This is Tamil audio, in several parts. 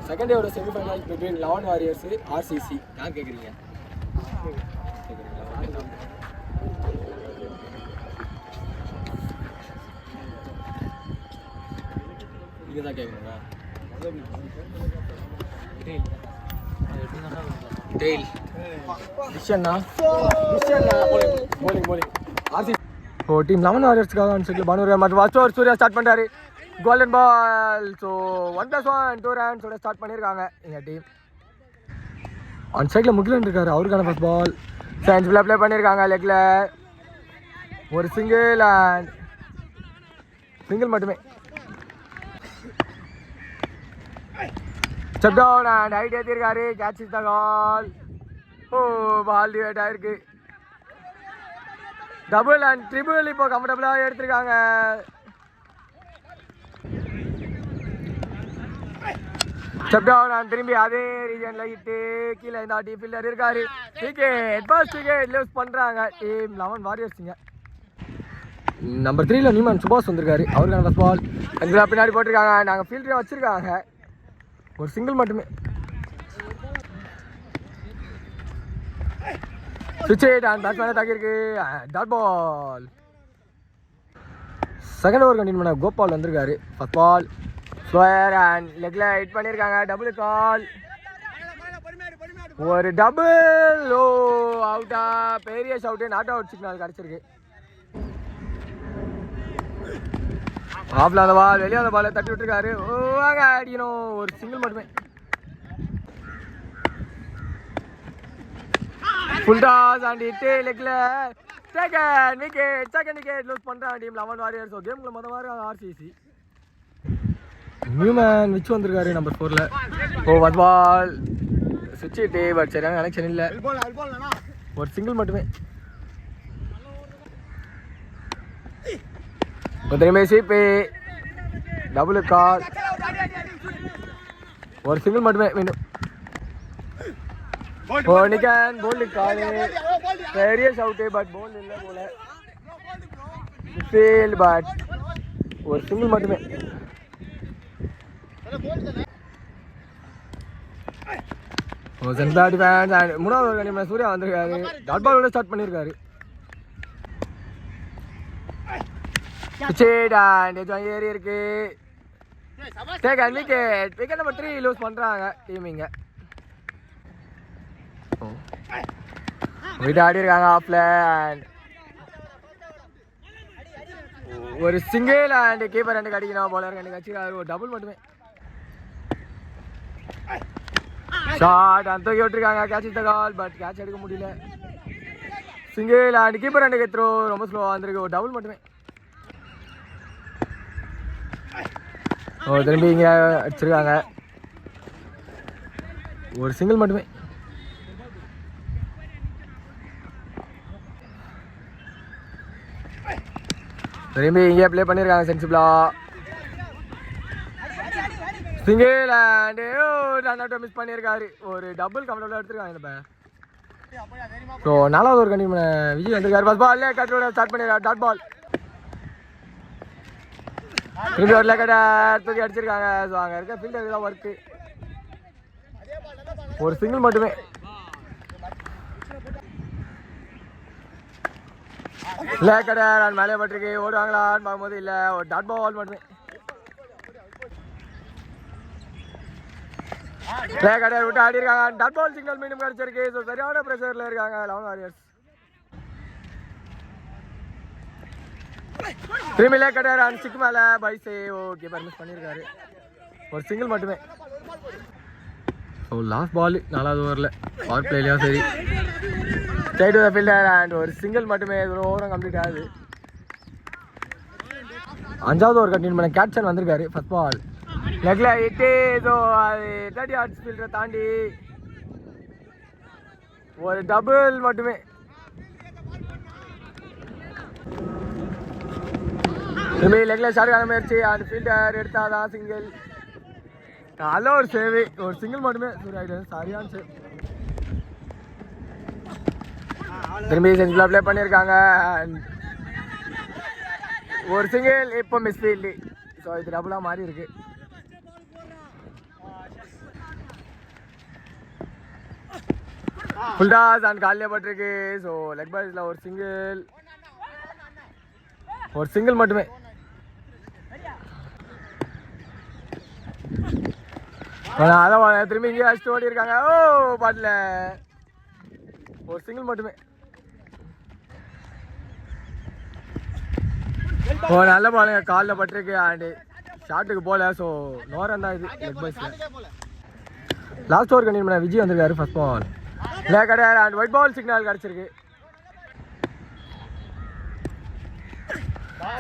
செகண்ட் டேவோட செமிஃபைனல் பிட்வீன் 11 வாரியர்ஸ் ஆர்சிசி. நான் கேட்குறீங்க நீங்கள் தான் கேட்குறீங்களா? டெய்ல் டிஷன்னா போலிங் ஆர்சி. ஸோ டீம் 11 வாரியர்ஸ்க்காக ஆன் சைடில் பானு மற்றும் ஃபர்ஸ்ட் ஓவர் சூர்யா ஸ்டார்ட் பண்ணுறாரு. Golden ball. ஸோ 1+1 2 ரன்ஸோட ஸ்டார்ட் பண்ணியிருக்காங்க எங்கள் டீம். ஆன் சைடில் முகிலன் இருக்காரு, அவருக்கான ஃபர்ஸ்ட் பால். சயின்ஸ் ப்ளே பண்ணியிருக்காங்க. லெக்கில் ஒரு சிங்கிள் மட்டுமே. ஸ்டெப் டவுன் அண்ட் ஹைட் ஏற்றிருக்காரு. Catch is the call. Oh ball divide ஆயிருக்கு. டபுள் அண்ட் ட்ரிபிள் இப்போ கம்ஃபர்டபுளாக எடுத்திருக்காங்க. ஸ்டெப் டவுன் அண்ட் திரும்பி அதே ரீஜனில் இட்டு கீழே இந்த டீ ஃபீல்டர் இருக்காரு. விக்கெட் ஃபர்ஸ்ட் விக்கெட் லூஸ் பண்ணுறாங்க டீம் 11 வாரியர்ஸுங்க. நம்பர் 3ல நியூமன் சுபாஷ் வந்திருக்காரு, அவருக்கான ஃபர்ஸ்ட் பால். அஞ்சு பின்னாடி போட்டிருக்காங்க. நாங்கள் ஃபீல்டரையும் வச்சுருக்காங்க. ஒரு சிங்கிள் மட்டுமே. சுவிட்ச் அண்ட் பேட்ஸ்மேனை தாக்கியிருக்கு. Dot ball. Second over continue பண்ண கோபால் வந்திருக்காரு. ஃபர்ஸ்ட் பால் ஸ்லோயர் அண்ட் லெக்கில் ஹிட் பண்ணியிருக்காங்க. Double call. ஒரு டபுள். ஓ அவுட்டா, பெரிய ஷவுட்டு. நாட் அவுட் சிக்னல் கிடச்சிருக்கு. ஆஃப்ல அந்த பால், வெளியே அந்த பாலை தட்டி விட்டுருக்காரு. வாங்க அடிக்கணும். ஒரு சிங்கிள் மட்டுமே. ஃபுல் டாஸ் அண்ட் இட்டு லெக்கில் செகண்ட் விக்கெட் லூஸ் பண்ணுறாங்க டீம் 11 வாரியர்ஸ். ஸோ கேமுக்குள்ள மொதல் வாரம் ஆர்சிசி. நியூமேன் விச்சு வந்திருக்காரு நம்பர் 4ல. ஓ ஃபர்ஸ்ட் பால் சுவிட்ச் இட்டு, பட் சரியான கனெக்ஷன் இல்லை. ஒரு சிங்கிள் மட்டுமே. திரும்பி சீப்பு டபுள் கால். ஒரு சிங்கிள் மட்டுமே. மீண்டும் நிக்கன் போல்டு கால். பெரிய ஷவுட்டு, பட் போல் இல்லை போல. ஃபீல் பட் ஒரு சிங்கிள் மட்டுமே. மூணாவது கண்டிப்பாக சூர்யா வந்திருக்காரு. டாட் பாலோட ஸ்டார்ட் பண்ணியிருக்காரு. ஏறி இருக்கு. விக்கெட் நம்பர் 3 லூஸ் பண்றாங்க டீமிங்க. ஆடி இருக்காங்க ஆஃப்ல. ஒரு சிங்கிள் அண்ட் கீப்பர் ரெண்டு கடிக்கணும். போலர் ரெண்டு கட்சிக்காரு. ஒரு டபுள் மட்டுமே. ஷாட் அந்த தூக்கி விட்டுருக்காங்க. Catch is the call, but catch எடுக்க முடியல. சிங்கிள் அண்ட் கீப்பர் ரெண்டு த்ரோ ரொம்ப ஸ்லோவாக வந்திருக்கு. ஒரு டபுள் மட்டுமே. திரும்பி இங்கே அடிச்சிருக்காங்க. ஒரு சிங்கிள் மட்டுமே. திரும்பி இங்கே ப்ளே பண்ணியிருக்காங்க சென்சிபிளா. சிங்கிள் அண்ட் ரன் அவுட்டை மிஸ் பண்ணியிருக்காரு. ஒரு டபுள் கம்ஃபர்டபுளாக எடுத்துருக்காங்க இந்த பேர். ஸோ 4வது ஒரு கண்டிப்பாக விஜய் வந்திருக்காரு. ஃபர்ஸ்ட் பால் கட்டோட ஸ்டார்ட் பண்ணியிருக்காரு. Dot ball. திரும்பி ஒரு லெக்கட தூக்கி அடிச்சிருக்காங்க. ஸோ அங்கே இருக்க ஃபீல்டருக்கு தான் ஒர்க்கு. ஒரு சிங்கிள் மட்டுமே. லெக்கட நான் மேலே பட்டிருக்கு. ஓடுவாங்களான்னு பார்க்கும்போது இல்லை. ஒரு டாட் பால் மட்டுமே. லெக்கட விட்டு ஆடி இருக்காங்க. டாட் பால் சிக்னல் மீண்டும் கிடச்சிருக்கு. ஸோ சரியான ப்ரெஷரில் இருக்காங்க 11 வாரியர்ஸ். திரும்பி லெக்கட ரன் சிக்கு மேலே பைஸே. ஓகே பர்மிஸ் பண்ணியிருக்காரு. ஒரு சிங்கிள் மட்டுமே. ஸோ லாஸ்ட் பால் 4வது ஓவரில் பவர் பிளேலையும் சரி straight to the fielder and ஒரு சிங்கிள் மட்டுமே. ஒரு ஓவரும் கம்ப்ளீட் ஆகுது. 5வது ஓவர் கண்டினியூ பண்ண கேட்சன் வந்திருக்காரு. ஃபர்ஸ்ட் பால் லெக்ல இட்டு. ஸோ அது 30 yards ஃபீல்டரை தாண்டி ஒரு டபுள் மட்டுமே. திரும்பி லெக்ல ஷார்ட் முயற்சி அண்ட் ஃபீல்டர் எடுத்தாதான் சிங்கிள். நல்ல ஒரு சேவை. ஒரு சிங்கிள் மட்டுமே. சரியான சேவ். திரும்பி செஞ்சுல ப்ளே பண்ணியிருக்காங்க. ஒரு சிங்கிள் இப்போ மிஸ் ஃபீல்டு. ஸோ இது டபுளாக மாறி இருக்கு. ஃபுல் டாஸ் அண்ட் காலியாக பட்டிருக்கு. ஸோ லெக் பாய்ஸில் ஒரு சிங்கிள் மட்டுமே. அதான் திரும்பி இங்கே அடிச்சுட்டு ஓடி இருக்காங்க. ஓ பாட்டில் ஒரு சிங்கிள் மட்டுமே. ஓ நல்ல பாலுங்க, காலில் பட்டிருக்கு அண்டு ஷாட்டுக்கு போகல. ஸோ நோரன் தான் இது லெக் பாய்ஸில். லாஸ்ட் ஓவர் கண்டினியூ பண்ண விஜய் வந்திருக்காரு. ஃபர்ஸ்ட் பால் கிடையாது அண்ட் ஒயிட் பால் சிக்னல் கிடச்சிருக்கு.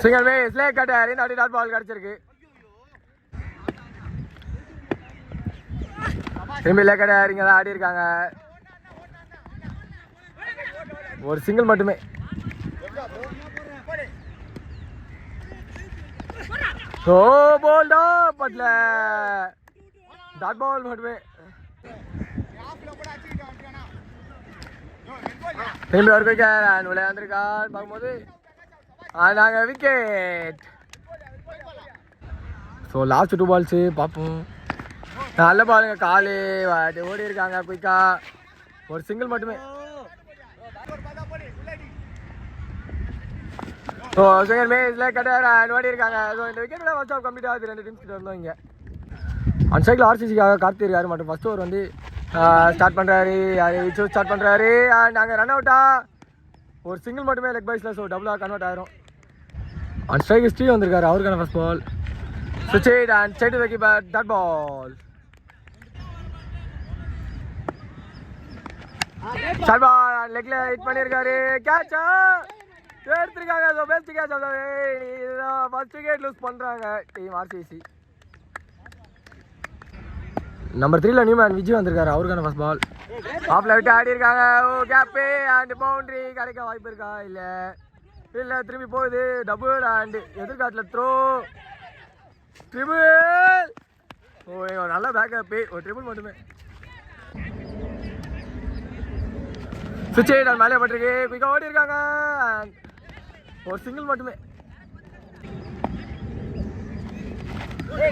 சிங்கிள் பேஸ் லே கட்டாரு. இந்த டாட் பால் கிடச்சிருக்கு. திரும்பி லே கட்டாரு. இங்கே தான் ஆடி இருக்காங்க. ஒரு சிங்கிள் மட்டுமே. ஸோ பால் தான் பட்ல டாட் பால் மட்டுமே. திரும்பி ஒரு விக்கெட் விளையாண்டுருக்கான்னு பார்க்கும்போது நாங்கள் விக்கெட். ஸோ லாஸ்ட் 2 பால்ஸு பார்ப்போம். நல்ல பாலுங்க, காலு ஓடி இருக்காங்க குயிக்கா. ஒரு சிங்கிள் மட்டுமே. ஸோ செகண்ட் மேட்ச்சில் கட்டார் ஓடி இருக்காங்க. ஸோ இந்த விக்கெட்டில் ஃபர்ஸ்ட் ஆஃப் கம்ப்ளீட் ஆகுது. 2 டீம்ஸ் கிட்ட இருந்தோம். இங்கே அன் சைக்கிள் ஆர்சிசிக்காக கார்த்தி இருக்காரு மட்டும். ஃபர்ஸ்ட் ஓவர் வந்து ஸ்டார்ட் பண்ணுறாரு. ஸ்டார்ட் பண்ணுறாரு அண்ட் நாங்கள் ரன் அவுட்டா. ஒரு சிங்கிள் மட்டுமே லெக் பாய்ஸில். ஸோ டபுளாக கன்வெர்ட் ஆயிரும். அண்ட் ஸ்ட்ரைக் ஸ்ரீ வந்திருக்காரு. அவருக்கான ஃபர்ஸ்ட் பால் சுவிட்ச் it and straight to the keeper. Dot ball. Short ball லெக்ல ஹிட் பண்ணியிருக்காரு. கேட்சா எடுத்துருக்காங்க. So best catch first wicket loose பண்ணுறாங்க டீம் ஆர்சிசி. நம்பர் 3ல நியூமேன் விஜய் வந்திருக்காரு. அவருக்கான ஃபர்ஸ்ட் பால் ஆஃப்ல விட்டு ஆடி இருக்காங்க. ஓ கேப்பு அண்ட் பவுண்டரி கிடைக்க வாய்ப்பு இருக்கா? இல்லை திரும்பி போகுது. டபுள் அண்ட் எதிர்காட்டில் த்ரோ ட்ரிபிள். ஓ நல்ல பேக்கப். ஒரு ட்ரிபிள் மட்டுமே. சுவிட்ச் இட் மேலே பட்டிருக்கு. குயிக்காக ஓடி இருக்காங்க. ஒரு சிங்கிள் மட்டுமே.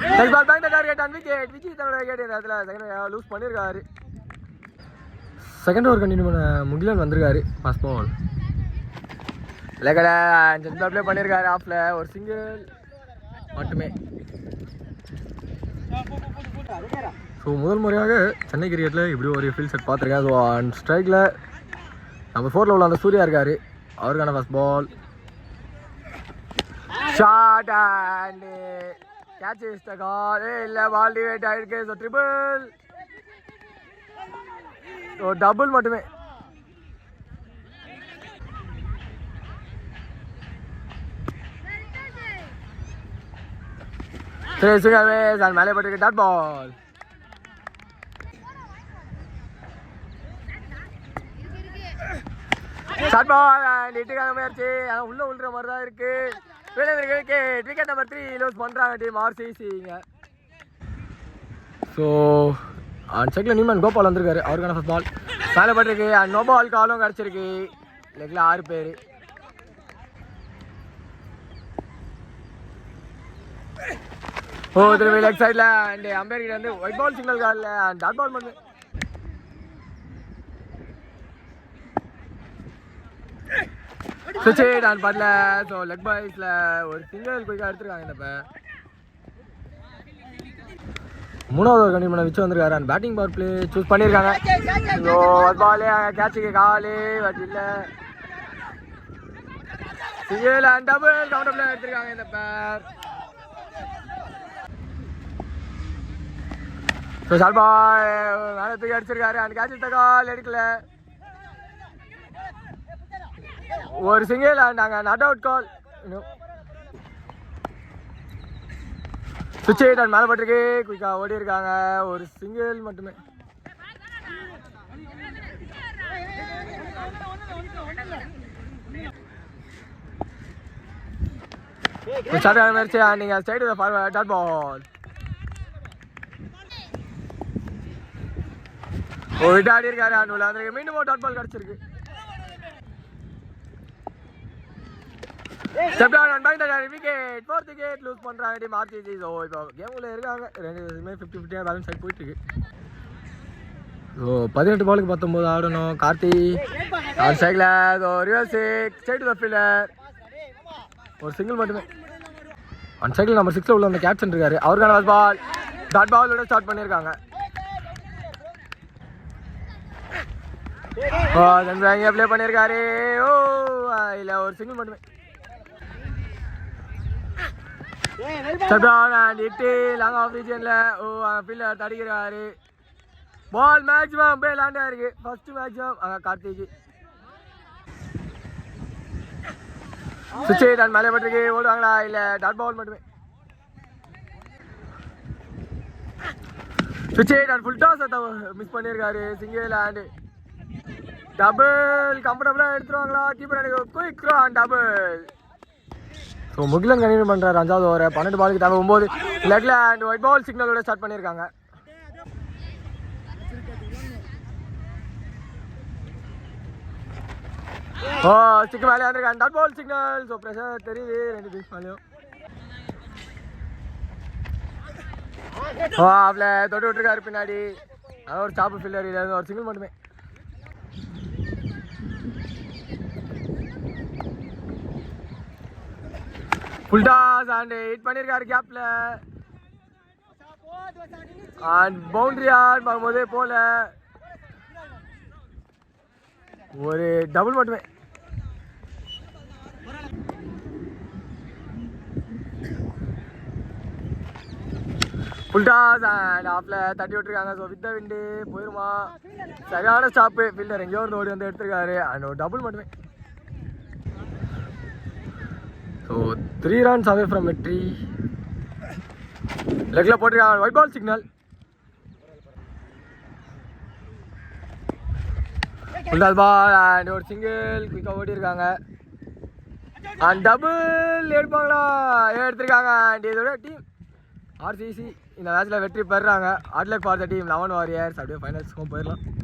விஜய் தன்னோட விக்கெட் லூஸ் பண்ணியிருக்காரு. செகண்ட் ஓவர் கண்டினியூ பண்ண முகிலன் வந்திருக்காரு. ஃபர்ஸ்ட் பால் இல்லை ப்ளே பண்ணியிருக்காரு. ஆஃப்ல ஒரு சிங்கிள் மட்டுமே. ஸோ முதல் முறையாக சென்னை கிரிக்கெட்டில் இப்படி ஒரு ஃபீல்ட் செட் பார்த்துருக்கேன். ஸோ அண்ட் ஸ்ட்ரைக்கில் நம்பர் 4ல உள்ள அந்த சூர்யா இருக்காரு. அவருக்கான first ball shot and catch is the call. இல்லை பால் டிவைட் ஆகிருக்கு. So triple. ஸோ டபுள் மட்டுமே. சரி சுகாவே சார் மேலே போட்டிருக்கு. Dot ball. Short ball and இட்டுக்காக முயற்சி. ஆனால் உள்ளே விழுற மாதிரி தான் இருக்கு. விக்கெட் நம்பர் 3 லூஸ் பண்ணுறாங்க டீம் ஆர்சிசிங்க. ஸோ அண்ட் செக்கில் நியூமன் கோபால் வந்திருக்காரு. அவருக்கான ஃபர்ஸ்ட் பால் மேலே பட்டிருக்கு. அண்ட் நோ பால் காலும் கிடச்சிருக்கு. லெக்கில் 6 பேர். ஓ திரும்பி லெக் சைடில் அண்ட் அம்பேர் கிட்ட வந்து ஒயிட் பால் சிக்னல் காலில் அண்ட் டாட் பால் மட்டும். சுவிட்ச் நான் பண்ணல. ஸோ லெக் பாய்ஸில் ஒரு சிங்கிள் குயிக்காக எடுத்துருக்காங்க. இந்த மூணாவது ஒரு கண்டிப்பாக விச்சு வந்திருக்காரு. And batting power play choose பண்ணியிருக்காங்க. ஸோ ஒரு பாலே கேட்சுக்கு காலு பட் இல்லை. Single and double counter play எடுத்துருக்காங்க இந்த பேர். ஸோ ஷார்ட் பால் மேலே தூக்கி அடிச்சிருக்காரு. அண்ட் கேட்ச் எடுத்த கால் எடுக்கல. ஒரு சிங்கிள் அண்ட் நாங்கள் நாட் அவுட் கால். சுவிட்ச் அண்ட் மேலே பட்டிருக்கு. குயிக்காக ஓடி இருக்காங்க. ஒரு சிங்கிள் மட்டுமே. ஸ்டார்ட் ஆக முயற்சி நீங்கள் straight forward. Dot ball. Oh விட்டு ஆடி இருக்காரு. அண்ட் உள்ள வந்து மீண்டும் ஒரு டாட் பால் கிடச்சிருக்கு. விக்கெட் 4th விக்கெட் லூஸ் பண்ணுறாங்க டீம் ஆர்சிசி. ஸோ இப்போ கேம் உள்ள இருக்காங்க. 2 பேருமே 50-50 பேலன்ஸ் ஆகி போயிட்டு இருக்கு. 18 பாலுக்கு 19 ஆடணும். கார்த்தி அவர் cycle reverse straight to the fielder. ஒரு சிங்கிள் மட்டுமே. அந்த சைக்கிள் நம்பர் 6ல உள்ள அந்த கேப்டன் இருக்காரு. அவருக்கான பால் டாட் பாலோட ஸ்டார்ட் பண்ணியிருக்காங்க. இங்கே ப்ளே பண்ணியிருக்காரு. இல்லை ஒரு சிங்கிள் மட்டுமே. இட்டு லாங் ஆஃப் ரீஜன்ல ஃபீல்டர் தடிக்கிறாரு. பால் மேக்ஸிமம் அப்படியே லேண்ட் ஆயிருக்கு. ஃபர்ஸ்ட் மேக்ஸிமம் கார்த்திக்கு சுவிட்ச் டான் மேலே பட்டிருக்கு. ஓடுவாங்களா இல்லை டாட் பால் மட்டுமே. சுவிட்ச் டான் ஃபுல் டாஸ் மிஸ் பண்ணியிருக்காரு. சிங்கிள் லேண்டு டபுள் கம்ஃபர்டபுளாக எடுத்துருவாங்களா? கீப்பர் எனக்கு quick double. So Mukilan continue பண்ணுறாரு 5வது ஓவர். 12 பாலுக்கு தேவை 9. லெக்ல அண்ட் ஒயிட் பால் சிக்னலோட ஸ்டார்ட் பண்ணியிருக்காங்க. ஸ்டிக் மேலே வந்துருக்காங்க. Dot ball signal. So pressure தெரியுது 2 பீஸ் மேலேயும். அவளை தொட்டு விட்டுருக்காரு பின்னாடி. அதான் ஒரு சாப்பு ஃபீல்டர். இல்லை ஒரு சிங்கிள் மட்டுமே. ஃபுல் டாஸ் அண்ட் ஹிட் பண்ணியிருக்காரு கேப்ல. அண்ட் பவுண்டரி ஆன் பார்க்கும்போதே போல ஒரு டபுள் மட்டுமே. ஃபுல் டாஸ் அண்ட் ஆஃப்ல தட்டி விட்டுருக்காங்க. ஸோ வித் த விண்டு போயிருமா? சரியான ஸ்டாப்பு. ஃபீல்டர் எங்கேயோ ஒரு ஓடி வந்து எடுத்திருக்காரு. அண்ட் ஒரு டபுள் மட்டுமே. So 3 runs away from victory. லெக்கில் போட்டிருக்காங்க. Wide ball signal. Full toss ball and ஒரு சிங்கிள் குயிக்காக ஓடிருக்காங்க. And double எடுப்பாங்களா? எடுத்திருக்காங்க. அண்ட் இதோட டீம் RCC இந்த மேட்ச்சில் வெற்றி பெறுறாங்க. Hard luck for the team 11 warriors. அப்படியே ஃபைனல்ஸ்க்கும் போயிடலாம்.